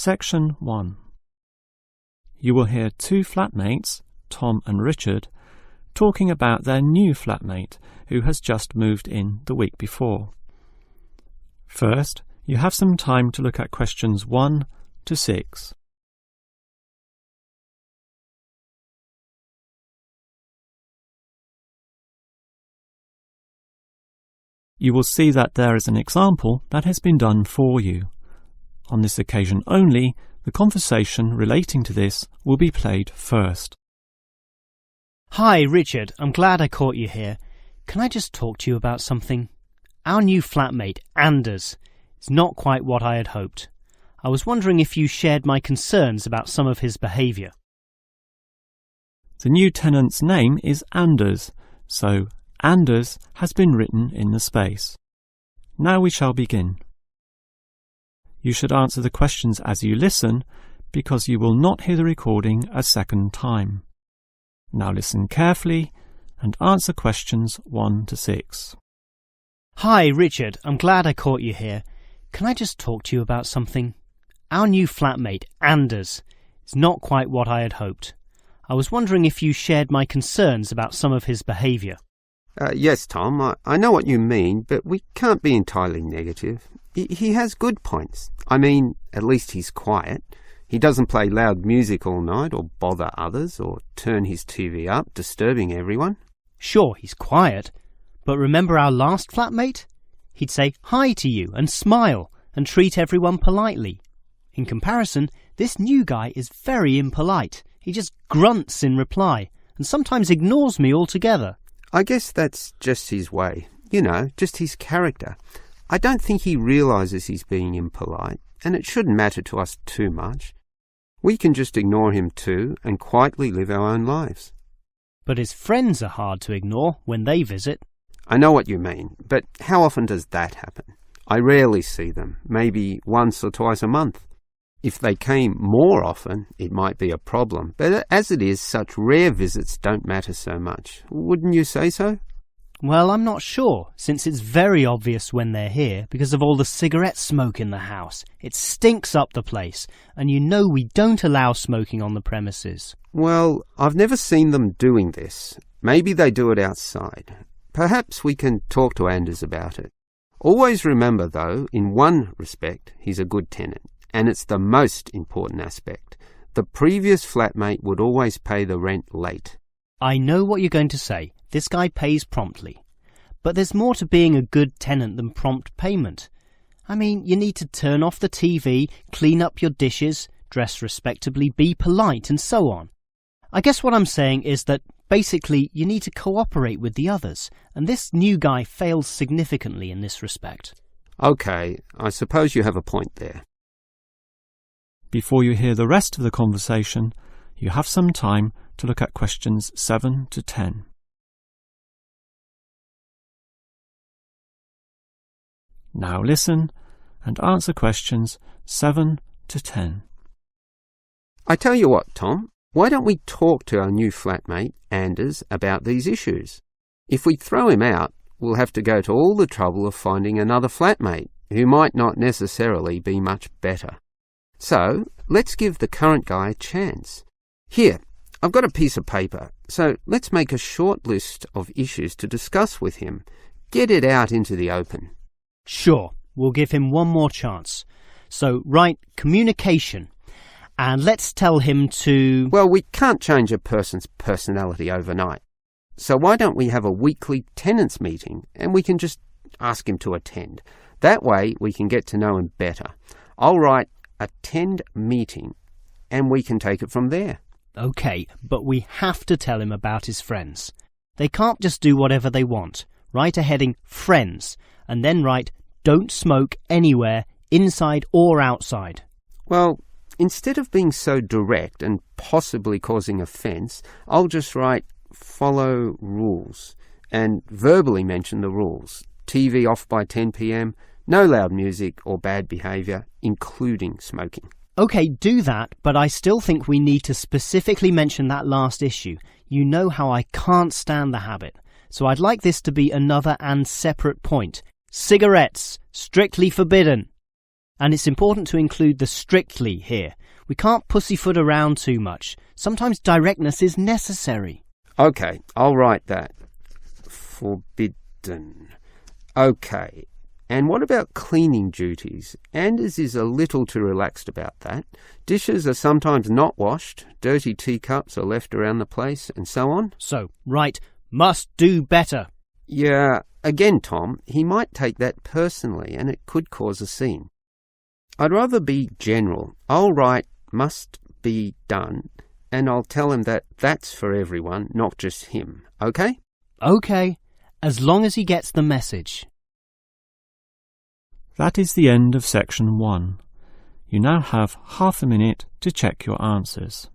Section 1. You will hear two flatmates, Tom and Richard, talking about their new flatmate who has just moved in the week before. First, you have some time to look at questions 1 to 6. You will see that there is an example that has been done for you. On this occasion only, the conversation relating to this will be played first. Hi, Richard. I'm glad I caught you here. Can I just talk to you about something? Our new flatmate, Anders, is not quite what I had hoped. I was wondering if you shared my concerns about some of his behaviour. The new tenant's name is Anders, so Anders has been written in the space. Now we shall begin. You should answer the questions as you listen, because you will not hear the recording a second time. Now listen carefully and answer questions 1 to 6. Hi, Richard. I'm glad I caught you here. Can I just talk to you about something? Our new flatmate, Anders, is not quite what I had hoped. I was wondering if you shared my concerns about some of his behaviour. Yes, Tom, I know what you mean, but we can't be entirely negative. He has good points. I mean, at least he's quiet. He doesn't play loud music all night or bother others or turn his TV up, disturbing everyone. Sure, he's quiet, but remember our last flatmate? He'd say hi to you and smile and treat everyone politely. In comparison, this new guy is very impolite. He just grunts in reply and sometimes ignores me altogether. I guess that's just his way. You know, just his character. I don't think he realises he's being impolite, and it shouldn't matter to us too much. We can just ignore him too and quietly live our own lives. But his friends are hard to ignore when they visit. I know what you mean, but how often does that happen? I rarely see them, maybe once or twice a month. If they came more often, it might be a problem, but as it is, such rare visits don't matter so much. Wouldn't you say so? Well, I'm not sure, since it's very obvious when they're here because of all the cigarette smoke in the house. It stinks up the place, and you know we don't allow smoking on the premises. Well, I've never seen them doing this. Maybe they do it outside. Perhaps we can talk to Anders about it. Always remember, though, in one respect, he's a good tenant, and it's the most important aspect. The previous flatmate would always pay the rent late. I know what you're going to say. This guy pays promptly. But there's more to being a good tenant than prompt payment. I mean, you need to turn off the TV, clean up your dishes, dress respectably, be polite, and so on. I guess what I'm saying is that basically you need to cooperate with the others, and this new guy fails significantly in this respect. Okay, I suppose you have a point there. Before you hear the rest of the conversation, you have some time to look at questions 7 to 10. Now listen and answer questions 7 to 10. I tell you what, Tom, why don't we talk to our new flatmate, Anders, about these issues? If we throw him out, we'll have to go to all the trouble of finding another flatmate, who might not necessarily be much better. So, let's give the current guy a chance. Here, I've got a piece of paper, so let's make a short list of issues to discuss with him. Get it out into the open. Sure, we'll give him one more chance. So write communication, and let's tell him to... Well, we can't change a person's personality overnight. So why don't we have a weekly tenants meeting, and we can just ask him to attend. That way we can get to know him better. I'll write attend meeting, and we can take it from there. OK, but we have to tell him about his friends. They can't just do whatever they want. Write a heading friends, and then write don't smoke anywhere, inside or outside. Well, instead of being so direct and possibly causing offence, I'll just write follow rules and verbally mention the rules. TV off by 10 p.m, no loud music or bad behaviour, including smoking. OK, do that, but I still think we need to specifically mention that last issue. You know how I can't stand the habit. So I'd like this to be another and separate point. Cigarettes, strictly forbidden. And it's important to include the strictly here. We can't pussyfoot around too much. Sometimes directness is necessary. OK, I'll write that. Forbidden. OK. And what about cleaning duties? Anders is a little too relaxed about that. Dishes are sometimes not washed, dirty teacups are left around the place, and so on. So, right, must do better. Yeah, again, Tom, he might take that personally and it could cause a scene. I'd rather be general. I'll write must be done and I'll tell him that that's for everyone, not just him. OK? OK, as long as he gets the message. That is the end of section 1. You now have half a minute to check your answers.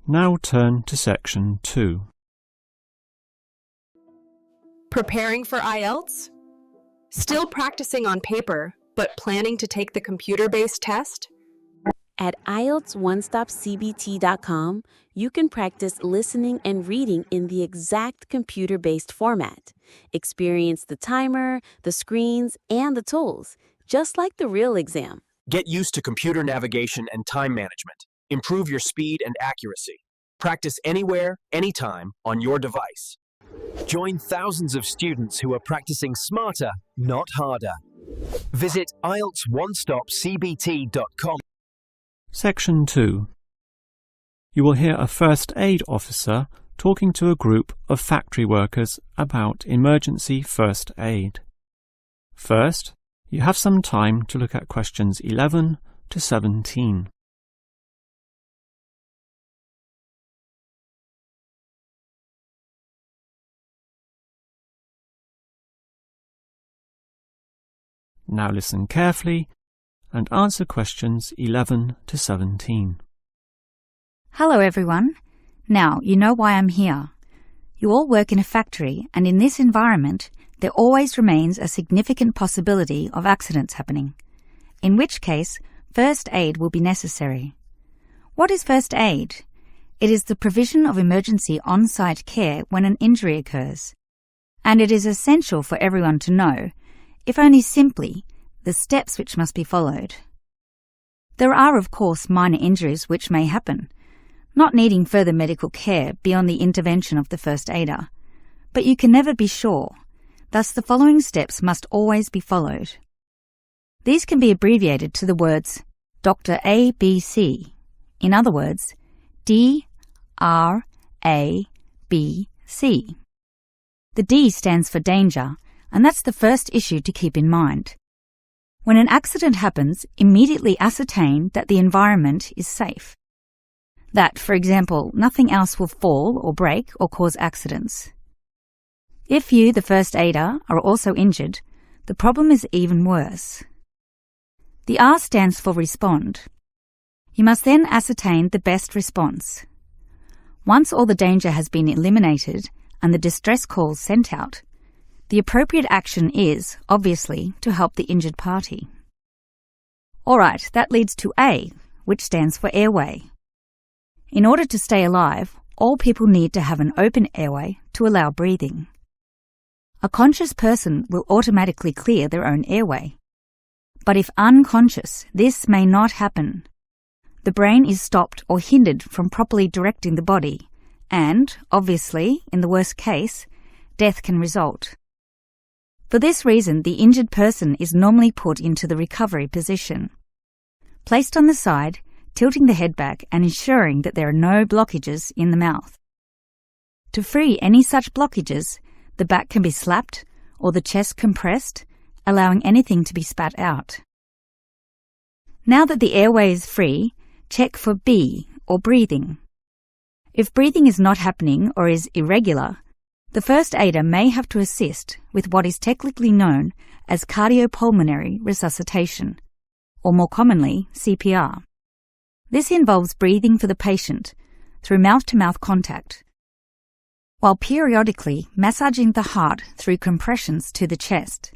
Now turn to section 2. Preparing for Ielts? Still practicing on paper, but planning to take the computer-based test? At IELTSOneStopCBT.com, you can practice listening and reading in the exact computer-based format. Experience the timer, the screens, and the tools, just like the real exam. Get used to computer navigation and time management. Improve your speed and accuracy. Practice anywhere, anytime, on your device. Join thousands of students who are practicing smarter, not harder. Visit IELTSOneStopCBT.com. Section 2. You will hear a first aid officer talking to a group of factory workers about emergency first aid. First, you have some time to look at questions 11 to 17. Now listen carefully and answer questions 11 to 17. Hello everyone. Now you know why I'm here. You all work in a factory, and in this environment there always remains a significant possibility of accidents happening, in which case first aid will be necessary. What is first aid? It is the provision of emergency on-site care when an injury occurs, and it is essential for everyone to know, if only simply, the steps which must be followed. There are, of course, minor injuries which may happen, not needing further medical care beyond the intervention of the first aider, but you can never be sure, thus the following steps must always be followed. These can be abbreviated to the words Dr. ABC, in other words, D-R-A-B-C. The D stands for danger, and that's the first issue to keep in mind. When an accident happens, immediately ascertain that the environment is safe. That, for example, nothing else will fall or break or cause accidents. If you, the first aider, are also injured, the problem is even worse. The R stands for respond. You must then ascertain the best response. Once all the danger has been eliminated and the distress calls sent out, the appropriate action is, obviously, to help the injured party. All right, that leads to A, which stands for airway. In order to stay alive, all people need to have an open airway to allow breathing. A conscious person will automatically clear their own airway. But if unconscious, this may not happen. The brain is stopped or hindered from properly directing the body, and, obviously, in the worst case, death can result. For this reason, the injured person is normally put into the recovery position. Placed on the side, tilting the head back and ensuring that there are no blockages in the mouth. To free any such blockages, the back can be slapped or the chest compressed, allowing anything to be spat out. Now that the airway is free, check for B, or breathing. If breathing is not happening or is irregular, the first aider may have to assist with what is technically known as cardiopulmonary resuscitation, or more commonly, CPR. This involves breathing for the patient through mouth-to-mouth contact, while periodically massaging the heart through compressions to the chest.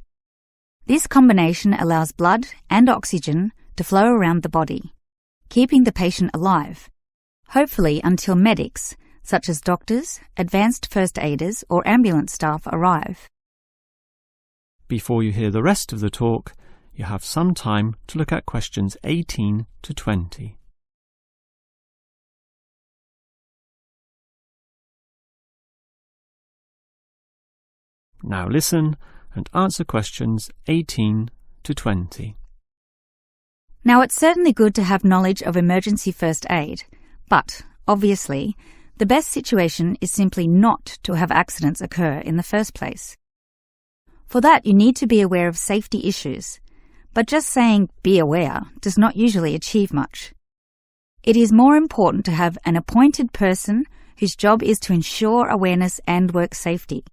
This combination allows blood and oxygen to flow around the body, keeping the patient alive, hopefully until medics, such as doctors, advanced first aiders, or ambulance staff arrive. Before you hear the rest of the talk, you have some time to look at questions 18 to 20. Now listen and answer questions 18 to 20. Now, it's certainly good to have knowledge of emergency first aid, but, obviously, the best situation is simply not to have accidents occur in the first place. For that, you need to be aware of safety issues, but just saying "be aware" does not usually achieve much. It is more important to have an appointed person whose job is to ensure awareness and work safety.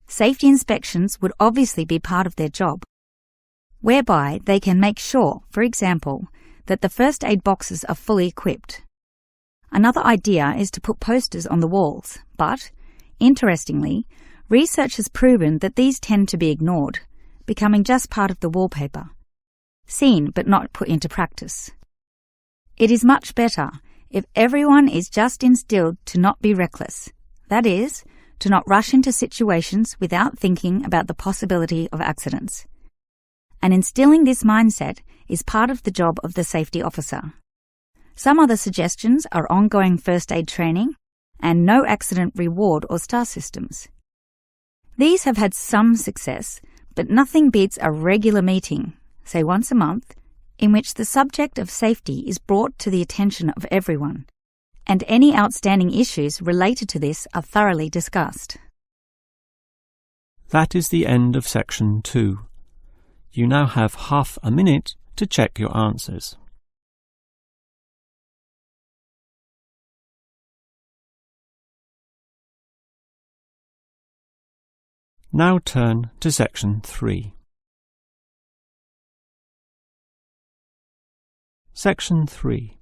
Safety inspections would obviously be part of their job, whereby they can make sure, for example, that the first aid boxes are fully equipped. Another idea is to put posters on the walls, but, interestingly, research has proven that these tend to be ignored, becoming just part of the wallpaper, seen but not put into practice. It is much better if everyone is just instilled to not be reckless, that is, to not rush into situations without thinking about the possibility of accidents. And instilling this mindset is part of the job of the safety officer. Some other suggestions are ongoing first aid training and no accident reward or star systems. These have had some success, but nothing beats a regular meeting, say once a month, in which the subject of safety is brought to the attention of everyone, and any outstanding issues related to this are thoroughly discussed. That is the end of section 2. You now have half a minute to check your answers. Now turn to section 3. Section 3.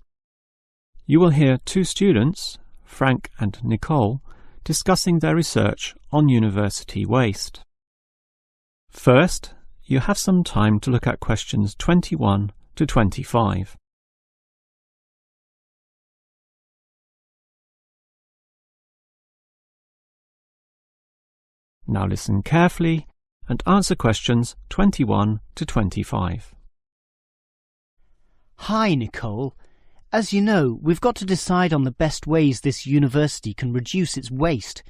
You will hear two students, Frank and Nicole, discussing their research on university waste. First, you have some time to look at questions 21 to 25. Now listen carefully and answer questions 21 to 25. Hi, Nicole. As you know, we've got to decide on the best ways this university can reduce its waste.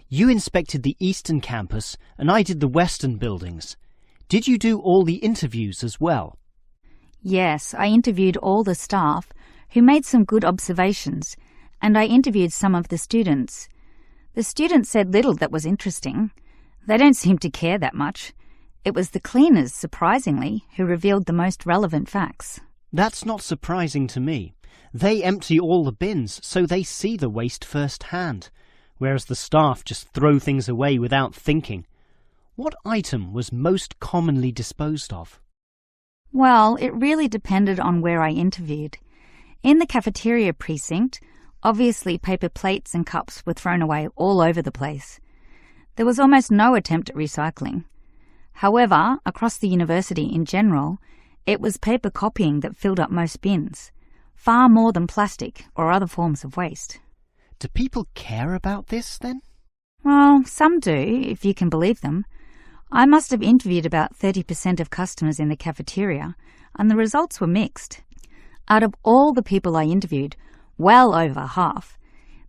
You inspected the eastern campus and I did the western buildings. Did you do all the interviews as well? Yes, I interviewed all the staff, who made some good observations, and I interviewed some of the students. The students said little that was interesting. They don't seem to care that much. It was the cleaners, surprisingly, who revealed the most relevant facts. That's not surprising to me. They empty all the bins, so they see the waste firsthand, whereas the staff just throw things away without thinking. What item was most commonly disposed of? Well, it really depended on where I interviewed. In the cafeteria precinct, obviously paper plates and cups were thrown away all over the place. There was almost no attempt at recycling. However, across the university in general, it was paper copying that filled up most bins, far more than plastic or other forms of waste. Do people care about this, then? Well, some do, if you can believe them. I must have interviewed about 30% of customers in the cafeteria, and the results were mixed. Out of all the people I interviewed, well over half,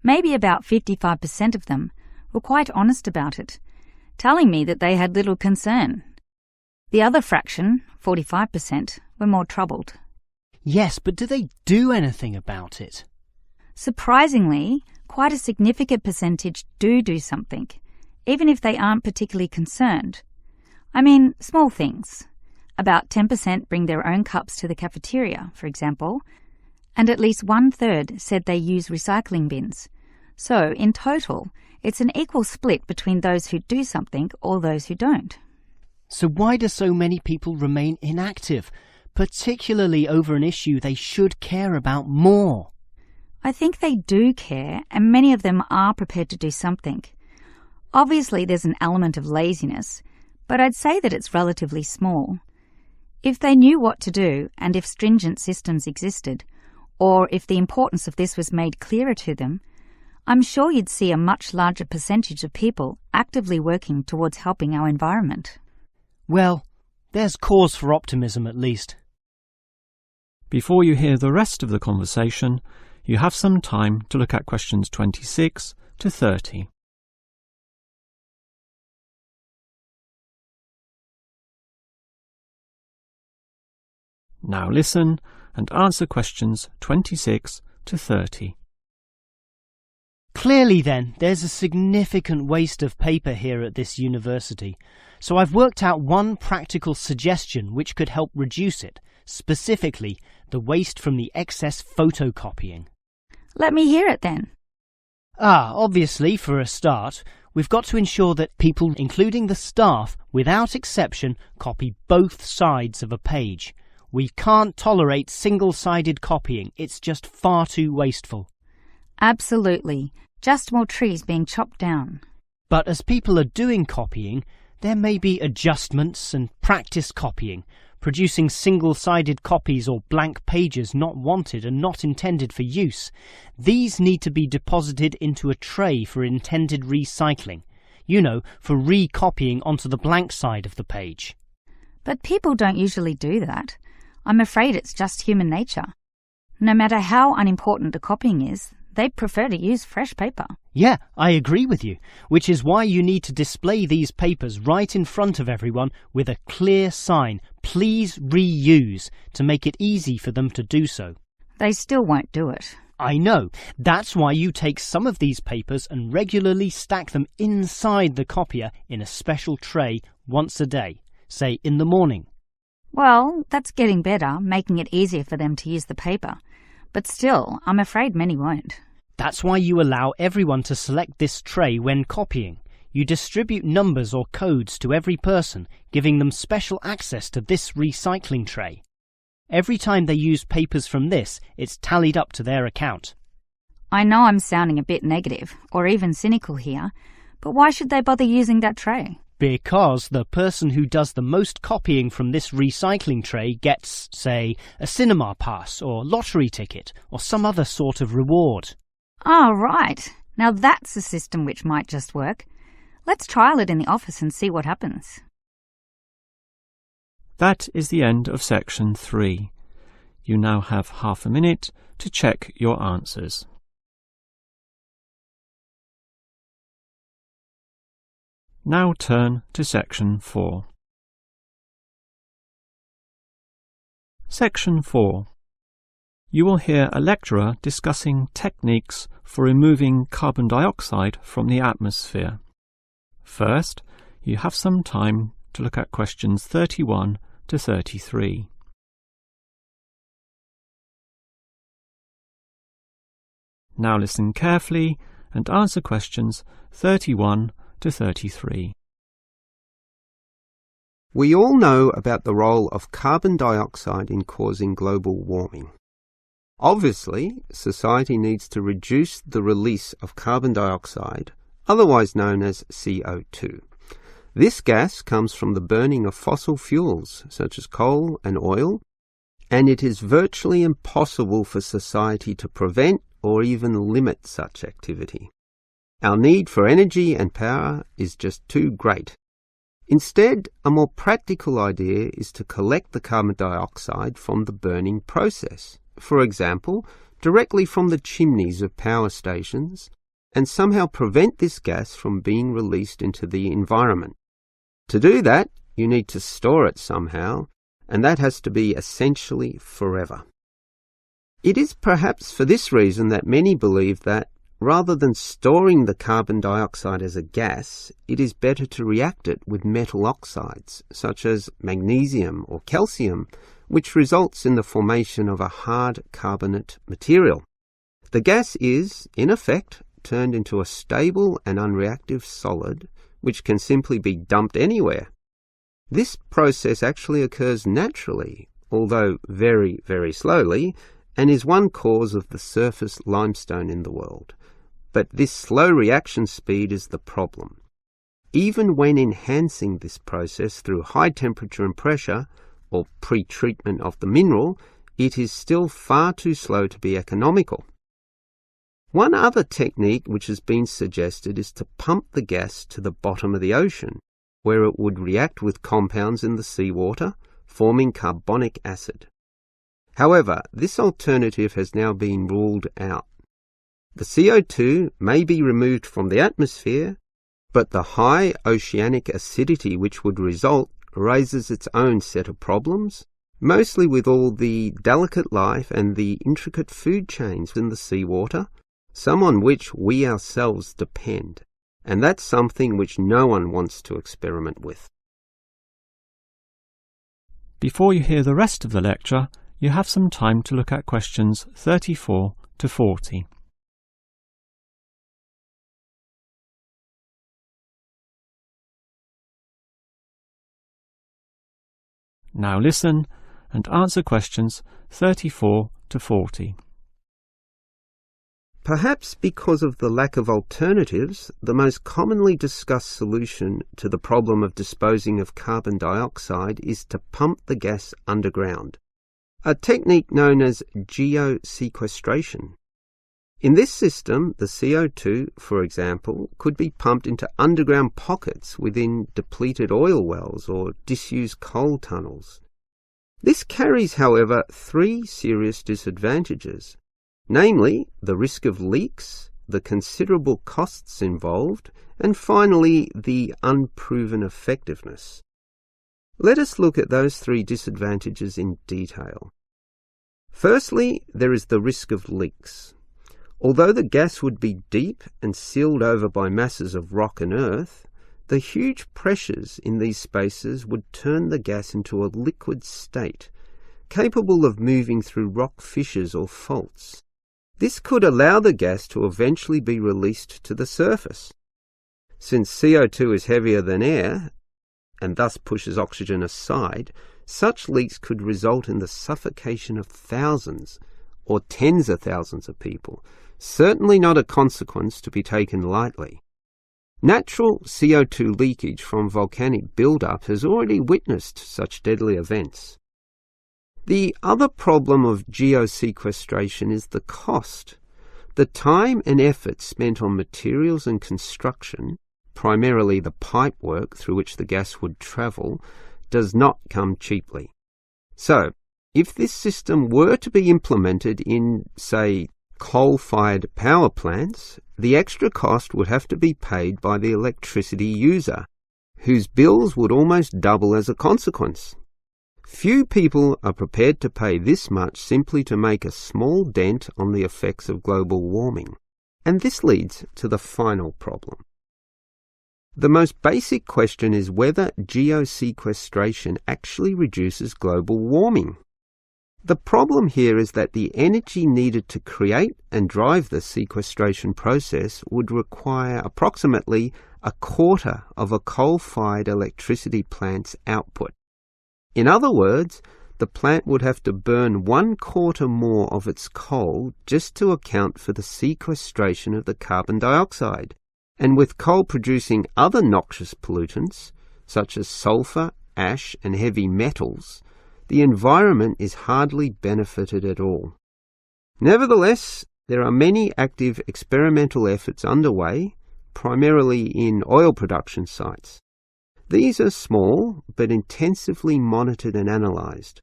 maybe about 55% of them, were quite honest about it, telling me that they had little concern. The other fraction, 45%, were more troubled. Yes, but do they do anything about it? Surprisingly, quite a significant percentage do something, even if they aren't particularly concerned. I mean, small things. About 10% bring their own cups to the cafeteria, for example, and at least 1/3 said they use recycling bins. So, in total, it's an equal split between those who do something or those who don't. So why do so many people remain inactive, particularly over an issue they should care about more? I think they do care, and many of them are prepared to do something. Obviously, there's an element of laziness, but I'd say that it's relatively small. If they knew what to do, and if stringent systems existed, or if the importance of this was made clearer to them, I'm sure you'd see a much larger percentage of people actively working towards helping our environment. Well, there's cause for optimism at least. Before you hear the rest of the conversation, you have some time to look at questions 26 to 30. Now listen and answer questions 26 to 30. Clearly then, there's a significant waste of paper here at this university, so I've worked out one practical suggestion which could help reduce it, specifically the waste from the excess photocopying. Let me hear it then. Obviously, for a start, we've got to ensure that people, including the staff, without exception, copy both sides of a page. We can't tolerate single-sided copying. It's just far too wasteful. Absolutely. Just more trees being chopped down. But as people are doing copying, there may be adjustments and practice copying, producing single-sided copies or blank pages not wanted and not intended for use. These need to be deposited into a tray for intended recycling. You know, for recopying onto the blank side of the page. But people don't usually do that. I'm afraid it's just human nature. No matter how unimportant the copying is, they prefer to use fresh paper. Yeah, I agree with you, which is why you need to display these papers right in front of everyone with a clear sign, "Please reuse," to make it easy for them to do so. They still won't do it. I know. That's why you take some of these papers and regularly stack them inside the copier in a special tray once a day, say in the morning. Well, that's getting better, making it easier for them to use the paper. But still, I'm afraid many won't. That's why you allow everyone to select this tray when copying. You distribute numbers or codes to every person, giving them special access to this recycling tray. Every time they use papers from this, it's tallied up to their account. I know I'm sounding a bit negative, or even cynical here, but why should they bother using that tray? Because the person who does the most copying from this recycling tray gets, say, a cinema pass or lottery ticket or some other sort of reward. Ah, right. Now that's a system which might just work. Let's trial it in the office and see what happens. That is the end of section 3. You now have half a minute to check your answers. Now turn to section 4. Section 4. You will hear a lecturer discussing techniques for removing carbon dioxide from the atmosphere. First, you have some time to look at questions 31 to 33. Now listen carefully and answer questions 31 to 33. We all know about the role of carbon dioxide in causing global warming. Obviously, society needs to reduce the release of carbon dioxide, otherwise known as CO2. This gas comes from the burning of fossil fuels, such as coal and oil, and it is virtually impossible for society to prevent or even limit such activity. Our need for energy and power is just too great. Instead, a more practical idea is to collect the carbon dioxide from the burning process, for example, directly from the chimneys of power stations, and somehow prevent this gas from being released into the environment. To do that, you need to store it somehow, and that has to be essentially forever. It is perhaps for this reason that many believe that, rather than storing the carbon dioxide as a gas, it is better to react it with metal oxides, such as magnesium or calcium, which results in the formation of a hard carbonate material. The gas is, in effect, turned into a stable and unreactive solid, which can simply be dumped anywhere. This process actually occurs naturally, although very, very slowly, and is one cause of the surface limestone in the world. But this slow reaction speed is the problem. Even when enhancing this process through high temperature and pressure, or pre-treatment of the mineral, it is still far too slow to be economical. One other technique which has been suggested is to pump the gas to the bottom of the ocean, where it would react with compounds in the seawater, forming carbonic acid. However, this alternative has now been ruled out. The CO2 may be removed from the atmosphere, but the high oceanic acidity which would result raises its own set of problems, mostly with all the delicate life and the intricate food chains in the seawater, some on which we ourselves depend, and that's something which no one wants to experiment with. Before you hear the rest of the lecture, you have some time to look at questions 34 to 40. Now listen and answer questions 34 to 40. Perhaps because of the lack of alternatives, the most commonly discussed solution to the problem of disposing of carbon dioxide is to pump the gas underground, a technique known as geosequestration. In this system, the CO2, for example, could be pumped into underground pockets within depleted oil wells or disused coal tunnels. This carries, however, three serious disadvantages, namely the risk of leaks, the considerable costs involved, and finally the unproven effectiveness. Let us look at those three disadvantages in detail. Firstly, there is the risk of leaks. Although the gas would be deep and sealed over by masses of rock and earth, the huge pressures in these spaces would turn the gas into a liquid state, capable of moving through rock fissures or faults. This could allow the gas to eventually be released to the surface. Since CO2 is heavier than air, and thus pushes oxygen aside, such leaks could result in the suffocation of thousands or tens of thousands of people, certainly not a consequence to be taken lightly. Natural CO2 leakage from volcanic buildup has already witnessed such deadly events. The other problem of geosequestration is the cost. The time and effort spent on materials and construction, primarily the pipework through which the gas would travel, does not come cheaply. So, if this system were to be implemented in, say, coal-fired power plants, the extra cost would have to be paid by the electricity user, whose bills would almost double as a consequence. Few people are prepared to pay this much simply to make a small dent on the effects of global warming. And this leads to the final problem. The most basic question is whether geosequestration actually reduces global warming. The problem here is that the energy needed to create and drive the sequestration process would require approximately a quarter of a coal-fired electricity plant's output. In other words, the plant would have to burn 1/4 more of its coal just to account for the sequestration of the carbon dioxide. And with coal producing other noxious pollutants, such as sulfur, ash, and heavy metals, the environment is hardly benefited at all. Nevertheless, there are many active experimental efforts underway, primarily in oil production sites. These are small, but intensively monitored and analysed.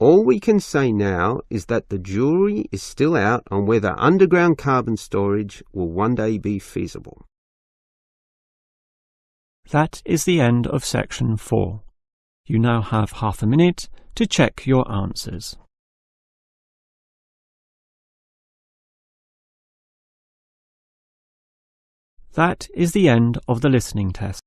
All we can say now is that the jury is still out on whether underground carbon storage will one day be feasible. That is the end of section 4. You now have half a minute to check your answers. That is the end of the listening test.